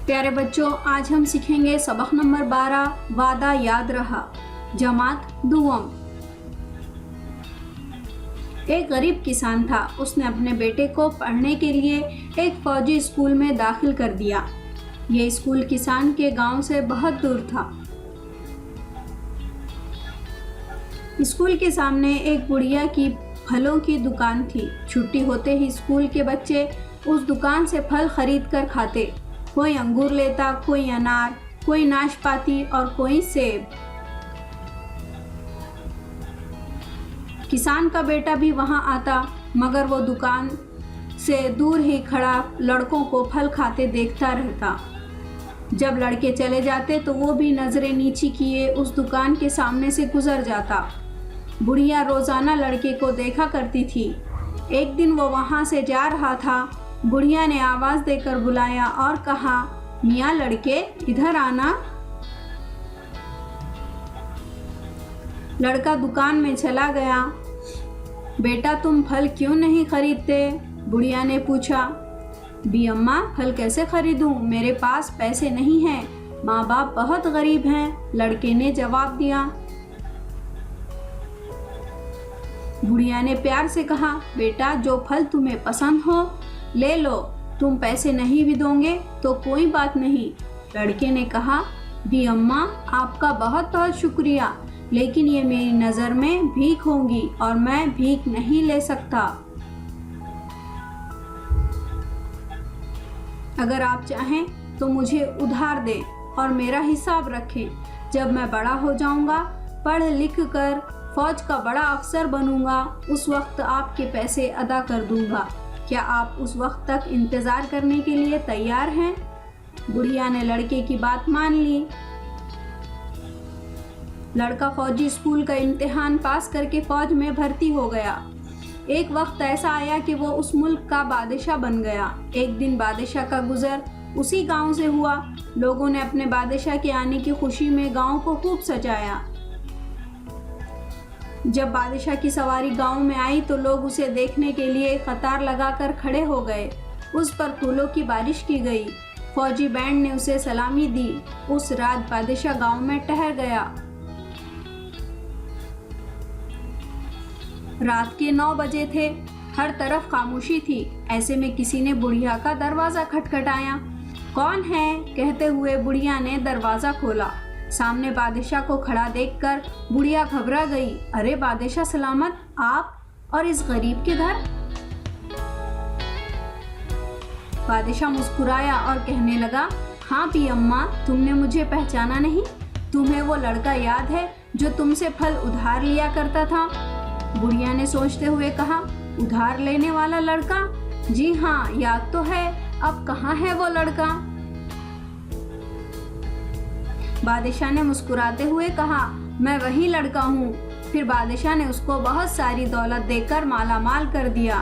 प्यारे बच्चों, आज हम सीखेंगे सबक नंबर 12 वादा याद रहा। जमात दुवम। एक गरीब किसान था। उसने अपने बेटे को पढ़ने के लिए एक फौजी स्कूल में दाखिल कर दिया। यह स्कूल किसान के गांव से बहुत दूर था। स्कूल के सामने एक बुढ़िया की फलों की दुकान थी। छुट्टी होते ही स्कूल के बच्चे उस दुकान से फल खरीद कर खाते। कोई अंगूर लेता, कोई अनार, कोई नाशपाती और कोई सेब। किसान का बेटा भी वहां आता, मगर वो दुकान से दूर ही खड़ा लड़कों को फल खाते देखता रहता। जब लड़के चले जाते तो वो भी नजरें नीची किए उस दुकान के सामने से गुजर जाता। बुढ़िया रोजाना लड़के को देखा करती थी। एक दिन वो वहां से जा रहा था। बुढ़िया ने आवाज देकर बुलाया और कहा, मियाँ लड़के, इधर आना। लड़का दुकान में चला गया। बेटा, तुम फल क्यों नहीं खरीदते? बुढ़िया ने पूछा। बी अम्मा, फल कैसे खरीदूं? मेरे पास पैसे नहीं हैं। माँ बाप बहुत गरीब हैं, लड़के ने जवाब दिया। बुढ़िया ने प्यार से कहा, बेटा, जो फल तुम्हें पसंद हो ले लो। तुम पैसे नहीं भी दोगे तो कोई बात नहीं। लड़के ने कहा, बी अम्मा, आपका बहुत बहुत शुक्रिया, लेकिन ये मेरी नज़र में भीख होगी और मैं भीख नहीं ले सकता। अगर आप चाहें तो मुझे उधार दें और मेरा हिसाब रखें। जब मैं बड़ा हो जाऊंगा, पढ़ लिख कर फौज का बड़ा अफसर बनूंगा, उस वक्त आपके पैसे अदा कर दूंगा। क्या आप उस वक्त तक इंतज़ार करने के लिए तैयार हैं? बुढ़िया ने लड़के की बात मान ली। लड़का फौजी स्कूल का इम्तिहान पास करके फौज में भर्ती हो गया। एक वक्त ऐसा आया कि वो उस मुल्क का बादशाह बन गया। एक दिन बादशाह का गुजर उसी गांव से हुआ। लोगों ने अपने बादशाह के आने की खुशी में गांव को खूब सजाया। जब बादशाह की सवारी गांव में आई तो लोग उसे देखने के लिए कतार लगाकर खड़े हो गए। उस पर फूलों की बारिश की गई। फौजी बैंड ने उसे सलामी दी। उस रात बादशाह गांव में ठहर गया। रात के 9 बजे थे। हर तरफ खामोशी थी। ऐसे में किसी ने बुढ़िया का दरवाजा खटखटाया। कौन है? कहते हुए बुढ़िया ने दरवाजा खोला। सामने बादशाह को खड़ा देखकर बुढ़िया घबरा गई। अरे बादशाह सलामत, आप और इस गरीब के घर? बादशाह मुस्कुराया और कहने लगा, हाँ भी अम्मा, तुमने मुझे पहचाना नहीं? तुम्हें वो लड़का याद है जो तुमसे फल उधार लिया करता था? बुढ़िया ने सोचते हुए कहा, उधार लेने वाला लड़का? जी हाँ, याद तो है। अब कहाँ है वो लड़का? बादशाह ने मुस्कुराते हुए कहा, मैं वही लड़का हूँ। फिर बादशाह ने उसको बहुत सारी दौलत देकर माला माल कर दिया।